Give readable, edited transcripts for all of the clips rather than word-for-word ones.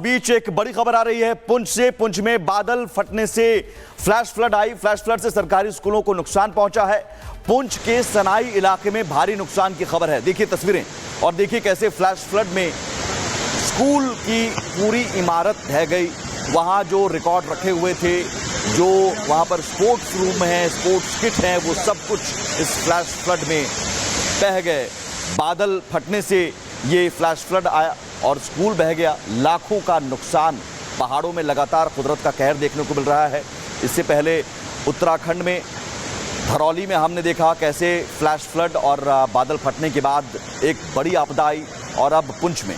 बीच एक बड़ी खबर आ रही है पुंछ से। पुंछ में बादल फटने से फ्लैश फ्लड आई। फ्लैश फ्लड से सरकारी स्कूलों को नुकसान पहुंचा है। पुंछ के सनाई इलाके में भारी नुकसान की खबर है। देखिए तस्वीरें और देखिए कैसे फ्लैश फ्लड में स्कूल की पूरी इमारत ढह गई। वहां जो रिकॉर्ड रखे हुए थे, जो वहां पर स्पोर्ट्स रूम है, स्पोर्ट्स किट है, वो सब कुछ इस फ्लैश फ्लड में बह गए। बादल फटने से ये फ्लैश फ्लड आया और स्कूल बह गया। लाखों का नुकसान। पहाड़ों में लगातार कुदरत का कहर देखने को मिल रहा है। इससे पहले उत्तराखंड में धरौली में हमने देखा कैसे फ्लैश फ्लड और बादल फटने के बाद एक बड़ी आपदा आई और अब पुंछ में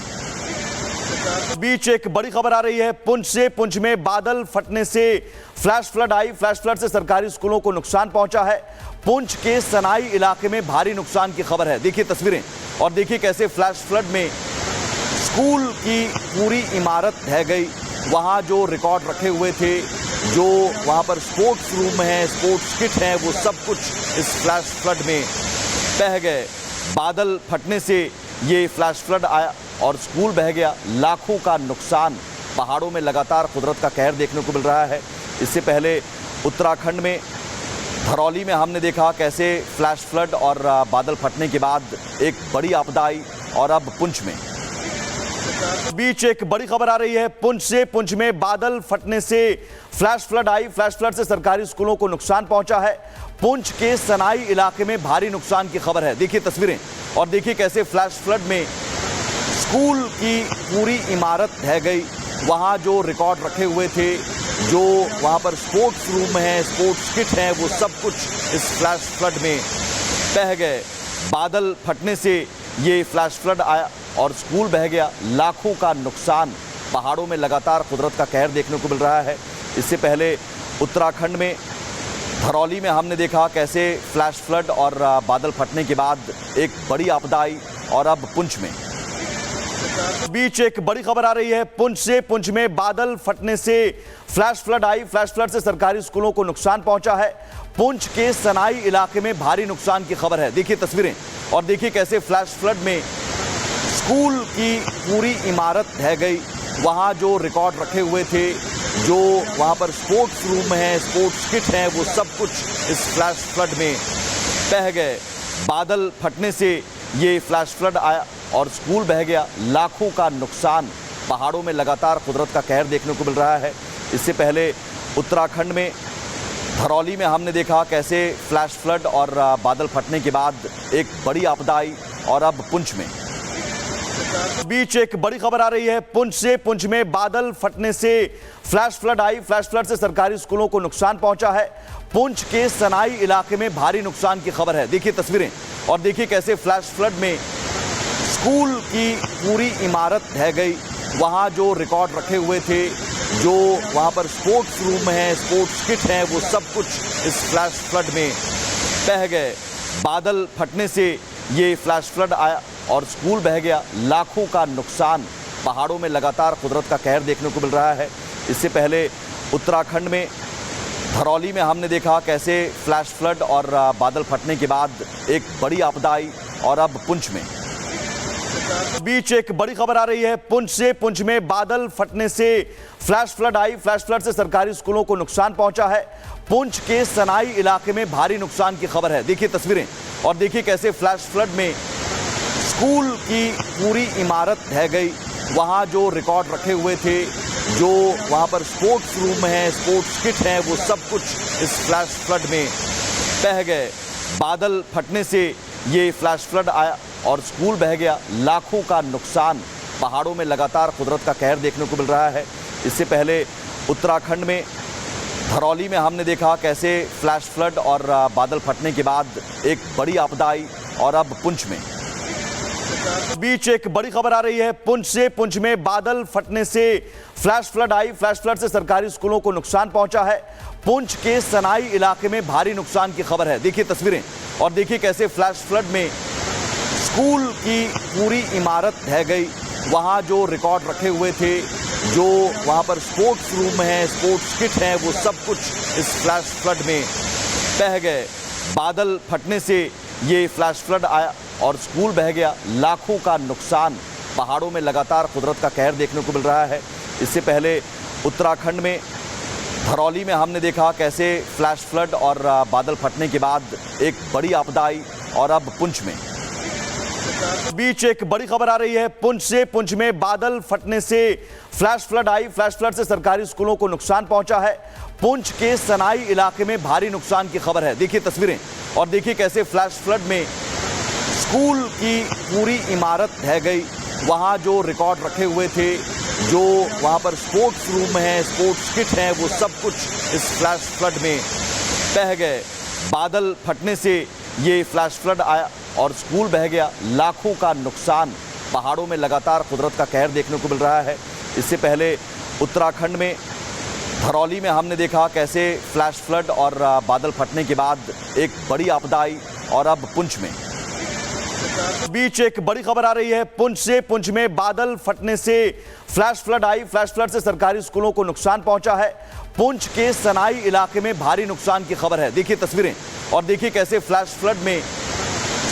बीच एक बड़ी खबर आ रही है पुंछ से। पुंछ में बादल फटने से फ्लैश फ्लड आई। फ्लैश फ्लड से सरकारी स्कूलों को नुकसान पहुंचा है। पुंछ के सनाई इलाके में भारी नुकसान की खबर है। देखिए तस्वीरें और देखिए कैसे फ्लैश फ्लड में स्कूल की पूरी इमारत ढह गई। वहां जो रिकॉर्ड रखे हुए थे, जो वहां पर स्पोर्ट्स रूम है, स्पोर्ट्स किट है, वो सब कुछ इस फ्लैश फ्लड में बह गए। बादल फटने से ये फ्लैश फ्लड आया और स्कूल बह गया। लाखों का नुकसान। पहाड़ों में लगातार कुदरत का कहर देखने को मिल रहा है। इससे पहले उत्तराखंड में धरौली में हमने देखा कैसे फ्लैश फ्लड और बादल फटने के बाद एक बड़ी आपदा आई और अब पुंछ में बीच एक बड़ी खबर आ रही है पुंछ से। पुंछ में बादल फटने से फ्लैश फ्लड आई। फ्लैश फ्लड से सरकारी स्कूलों को नुकसान पहुंचा है। पुंछ के सनाई इलाके में भारी नुकसान की खबर है। देखिए तस्वीरें और देखिए कैसे फ्लैश फ्लड में स्कूल की पूरी इमारत ढह गई। वहां जो रिकॉर्ड रखे हुए थे, जो वहां पर स्पोर्ट्स रूम है, स्पोर्ट्स किट है, वो सब कुछ इस फ्लैश फ्लड में बह गए। बादल फटने से ये फ्लैश फ्लड आया और स्कूल बह गया। लाखों का नुकसान। पहाड़ों में लगातार कुदरत का कहर देखने को मिल रहा है। इससे पहले उत्तराखंड में धरौली में हमने देखा कैसे फ्लैश फ्लड और बादल फटने के बाद एक बड़ी आपदा आई और अब पुंछ में बीच एक बड़ी खबर आ रही है पुंछ से। पुंछ में बादल फटने से फ्लैश फ्लड आई। फ्लैश फ्लड से सरकारी स्कूलों को नुकसान पहुंचा है। पुंछ के सनाई इलाके में भारी नुकसान की खबर है। देखिए तस्वीरें और देखिए कैसे फ्लैश फ्लड में स्कूल की पूरी इमारत ढह गई। वहां जो रिकॉर्ड रखे हुए थे, जो वहां पर स्पोर्ट्स रूम है, स्पोर्ट्स किट है, वो सब कुछ इस फ्लैश फ्लड में बह गए। बादल फटने से ये फ्लैश फ्लड आया और स्कूल बह गया। लाखों का नुकसान। पहाड़ों में लगातार कुदरत का कहर देखने को मिल रहा है। इससे पहले उत्तराखंड में धरौली में हमने देखा कैसे फ्लैश फ्लड और बादल फटने के बाद एक बड़ी आपदा आई और अब पुंछ में बीच एक बड़ी खबर आ रही है पुंछ से। पुंछ में बादल फटने से फ्लैश फ्लड आई। फ्लैश फ्लड से सरकारी स्कूलों को नुकसान पहुंचा है। पुंछ के सनाई इलाके में भारी नुकसान की खबर है। देखिए तस्वीरें और देखिए कैसे फ्लैश फ्लड में स्कूल की पूरी इमारत ढह गई। वहां जो रिकॉर्ड रखे हुए थे, जो वहां पर स्पोर्ट्स रूम है, स्पोर्ट्स किट है, वो सब कुछ इस फ्लैश फ्लड में बह गए। बादल फटने से ये फ्लैश फ्लड आया और स्कूल बह गया। लाखों का नुकसान। पहाड़ों में लगातार कुदरत का कहर देखने को मिल रहा है। इससे पहले उत्तराखंड में धरौली में हमने देखा कैसे फ्लैश फ्लड और बादल फटने के बाद एक बड़ी आपदा आई और अब पुंछ में बीच एक बड़ी खबर आ रही है पुंछ से। पुंछ में बादल फटने से फ्लैश फ्लड आई। फ्लैश फ्लड से सरकारी स्कूलों को नुकसान पहुंचा है। पुंछ के सनाई इलाके में भारी नुकसान की खबर है। देखिए तस्वीरें और देखिए कैसे फ्लैश फ्लड में स्कूल की पूरी इमारत ढह गई। वहां जो रिकॉर्ड रखे हुए थे, जो वहां पर स्पोर्ट्स रूम है, स्पोर्ट्स किट है, वो सब कुछ इस फ्लैश फ्लड में बह गए। बादल फटने से ये फ्लैश फ्लड आया और स्कूल बह गया। लाखों का नुकसान। पहाड़ों में लगातार कुदरत का कहर देखने को मिल रहा है। इससे पहले उत्तराखंड में धरौली में हमने देखा कैसे फ्लैश फ्लड और बादल फटने के बाद एक बड़ी आपदा आई और अब पुंछ में बीच एक बड़ी खबर आ रही है पुंछ से। पुंछ में बादल फटने से फ्लैश फ्लड आई। फ्लैश फ्लड से सरकारी स्कूलों को नुकसान पहुंचा है। पुंछ के सनाई इलाके में भारी नुकसान की खबर है। देखिए तस्वीरें और देखिए कैसे फ्लैश फ्लड में स्कूल की पूरी इमारत ढह गई। वहां जो रिकॉर्ड रखे हुए थे, जो वहां पर स्पोर्ट्स रूम है, स्पोर्ट्स किट है, वो सब कुछ इस फ्लैश फ्लड में बह गए। बादल फटने से ये फ्लैश फ्लड आया और स्कूल बह गया। लाखों का नुकसान। पहाड़ों में लगातार कुदरत का कहर देखने को मिल रहा है। इससे पहले उत्तराखंड में धरौली में हमने देखा कैसे फ्लैश फ्लड और बादल फटने के बाद एक बड़ी आपदा आई, और अब पुंछ में बीच एक बड़ी खबर आ रही है पुंछ से। पुंछ में बादल फटने से फ्लैश फ्लड आई। फ्लैश फ्लड से सरकारी स्कूलों को नुकसान पहुंचा है। पुंछ के सनाई इलाके में भारी नुकसान की खबर है। देखिए तस्वीरें और देखिए कैसे फ्लैश फ्लड में स्कूल की पूरी इमारत ढह गई। वहां जो रिकॉर्ड रखे हुए थे, जो वहां पर स्पोर्ट्स रूम है, स्पोर्ट्स किट है, वो सब कुछ इस फ्लैश फ्लड में बह गए। बादल फटने से ये फ्लैश फ्लड आया और स्कूल बह गया। लाखों का नुकसान। पहाड़ों में लगातार कुदरत का कहर देखने को मिल रहा है। इससे पहले उत्तराखंड में धरौली में हमने देखा कैसे फ्लैश फ्लड और बादल फटने के बाद एक बड़ी आपदा आई, और अब पुंछ में बीच एक बड़ी खबर आ रही है पुंछ से। पुंछ में बादल फटने से फ्लैश फ्लड आई। फ्लैश फ्लड से सरकारी स्कूलों को नुकसान पहुंचा है। पुंछ के सनाई इलाके में भारी नुकसान की खबर है। देखिए तस्वीरें और देखिए कैसे फ्लैश फ्लड में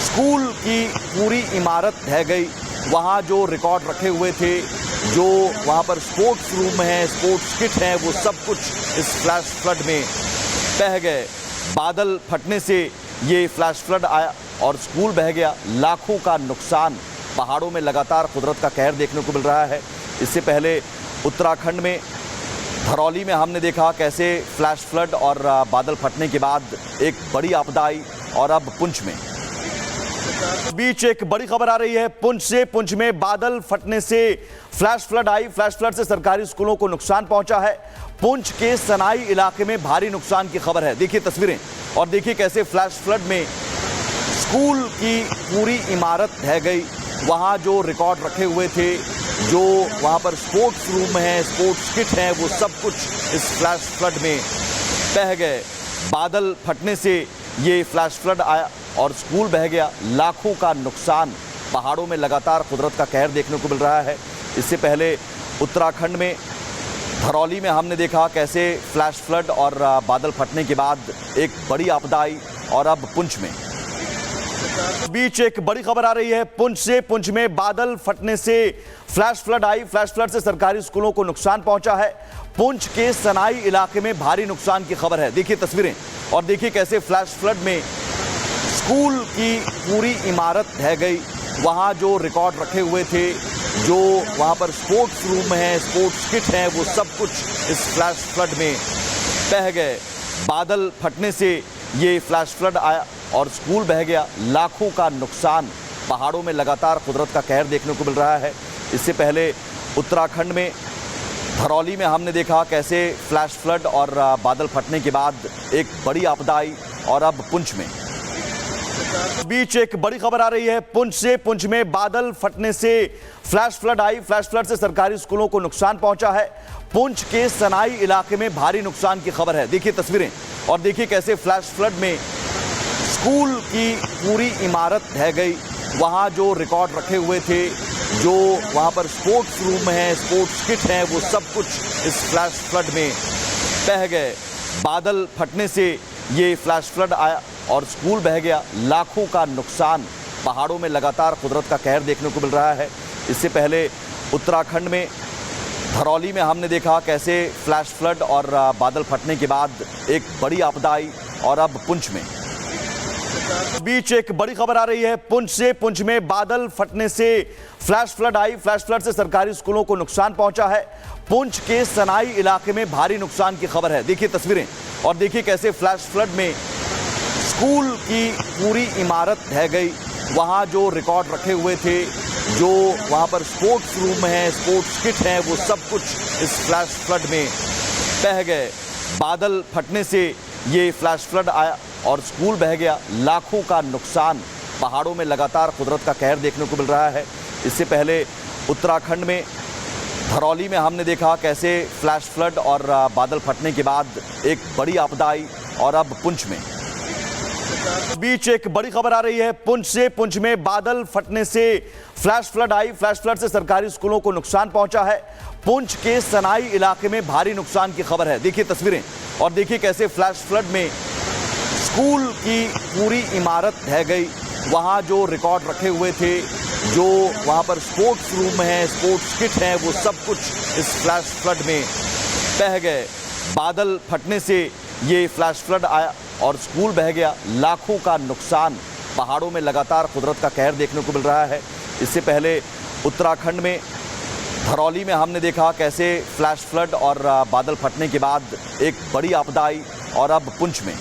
स्कूल की पूरी इमारत ढह गई। वहां जो रिकॉर्ड रखे हुए थे, जो वहां पर स्पोर्ट्स रूम है, स्पोर्ट्स किट है, वो सब कुछ इस फ्लैश फ्लड में बह गए। बादल फटने से ये फ्लैश फ्लड आया और स्कूल बह गया। लाखों का नुकसान। पहाड़ों में लगातार कुदरत का कहर देखने को मिल रहा है। इससे पहले उत्तराखंड में धरौली में हमने देखा कैसे फ्लैश फ्लड और बादल फटने के बाद एक बड़ी आपदा आई, और अब पुंछ में बीच एक बड़ी खबर आ रही है पुंछ से। पुंछ में बादल फटने से फ्लैश फ्लड आई। फ्लैश फ्लड से सरकारी स्कूलों को नुकसान पहुंचा है। पुंछ के सनाई इलाके में भारी नुकसान की खबर है। देखिए तस्वीरें और देखिए कैसे फ्लैश फ्लड में स्कूल की पूरी इमारत ढह गई। वहां जो रिकॉर्ड रखे हुए थे, जो वहां पर स्पोर्ट्स रूम है, स्पोर्ट्स किट है, वो सब कुछ इस फ्लैश फ्लड में बह गए। बादल फटने से ये फ्लैश फ्लड आया और स्कूल बह गया। लाखों का नुकसान। पहाड़ों में लगातार कुदरत का कहर देखने को मिल रहा है। इससे पहले उत्तराखंड में धरौली में हमने देखा कैसे फ्लैश फ्लड और बादल फटने के बाद एक बड़ी आपदा आई, और अब पुंछ में बीच एक बड़ी खबर आ रही है पुंछ से। पुंछ में बादल फटने से फ्लैश फ्लड आई। फ्लैश फ्लड से सरकारी स्कूलों को नुकसान पहुंचा है। पुंछ के सनाई इलाके में भारी नुकसान की खबर है। देखिए तस्वीरें और देखिए कैसे फ्लैश फ्लड में स्कूल की पूरी इमारत ढह गई। वहां जो रिकॉर्ड रखे हुए थे, जो वहां पर स्पोर्ट्स रूम है, स्पोर्ट्स किट है, वो सब कुछ इस फ्लैश फ्लड में बह गए। बादल फटने से ये फ्लैश फ्लड आया और स्कूल बह गया। लाखों का नुकसान। पहाड़ों में लगातार कुदरत का कहर देखने को मिल रहा है। इससे पहले उत्तराखंड में धरौली में हमने देखा कैसे फ्लैश फ्लड और बादल फटने के बाद एक बड़ी आपदा आई, और अब पुंछ में बीच एक बड़ी खबर आ रही है पुंछ से। पुंछ में बादल फटने से फ्लैश फ्लड आई। फ्लैश फ्लड से सरकारी स्कूलों को नुकसान पहुंचा है। पुंछ के सनाई इलाके में भारी नुकसान की खबर है। देखिए तस्वीरें और देखिए कैसे फ्लैश फ्लड में स्कूल की पूरी इमारत ढह गई। वहां जो रिकॉर्ड रखे हुए थे, जो वहां पर स्पोर्ट्स रूम है, स्पोर्ट्स किट है, वो सब कुछ इस फ्लैश फ्लड में बह गए। बादल फटने से ये फ्लैश फ्लड आया और स्कूल बह गया। लाखों का नुकसान। पहाड़ों में लगातार कुदरत का कहर देखने को मिल रहा है। इससे पहले उत्तराखंड में धरौली में हमने देखा कैसे फ्लैश फ्लड और बादल फटने के बाद एक बड़ी आपदा आई, और अब पुंछ में बीच एक बड़ी खबर आ रही है पुंछ से। पुंछ में बादल फटने से फ्लैश फ्लड आई। फ्लैश फ्लड से सरकारी स्कूलों को नुकसान पहुंचा है। पुंछ के सनाई इलाके में भारी नुकसान की खबर है। देखिए तस्वीरें और देखिए कैसे फ्लैश फ्लड में स्कूल की पूरी इमारत ढह गई। वहां जो रिकॉर्ड रखे हुए थे, जो वहां पर स्पोर्ट्स रूम है, स्पोर्ट्स किट है, वो सब कुछ इस फ्लैश फ्लड में बह गए। बादल फटने से ये फ्लैश फ्लड आया और स्कूल बह गया। लाखों का नुकसान। पहाड़ों में लगातार कुदरत का कहर देखने को मिल रहा है। इससे पहले उत्तराखंड में धरौली में हमने देखा कैसे फ्लैश फ्लड और बादल फटने के बाद एक बड़ी आपदा आई, और अब पुंछ में बीच एक बड़ी खबर आ रही है पुंछ से। पुंछ में बादल फटने से फ्लैश फ्लड आई। फ्लैश फ्लड से सरकारी स्कूलों को नुकसान पहुंचा है। पुंछ के सनाई इलाके में भारी नुकसान की खबर है। देखिए तस्वीरें और देखिए कैसे फ्लैश फ्लड में स्कूल की पूरी इमारत ढह गई। वहां जो रिकॉर्ड रखे हुए थे, जो वहाँ पर स्पोर्ट्स रूम है, स्पोर्ट्स किट है, वो सब कुछ इस फ्लैश फ्लड में बह गए। बादल फटने से ये फ्लैश फ्लड आया और स्कूल बह गया। लाखों का नुकसान। पहाड़ों में लगातार कुदरत का कहर देखने को मिल रहा है। इससे पहले उत्तराखंड में धरौली में हमने देखा कैसे फ्लैश फ्लड और बादल फटने के बाद एक बड़ी आपदा आई, और अब पुंछ में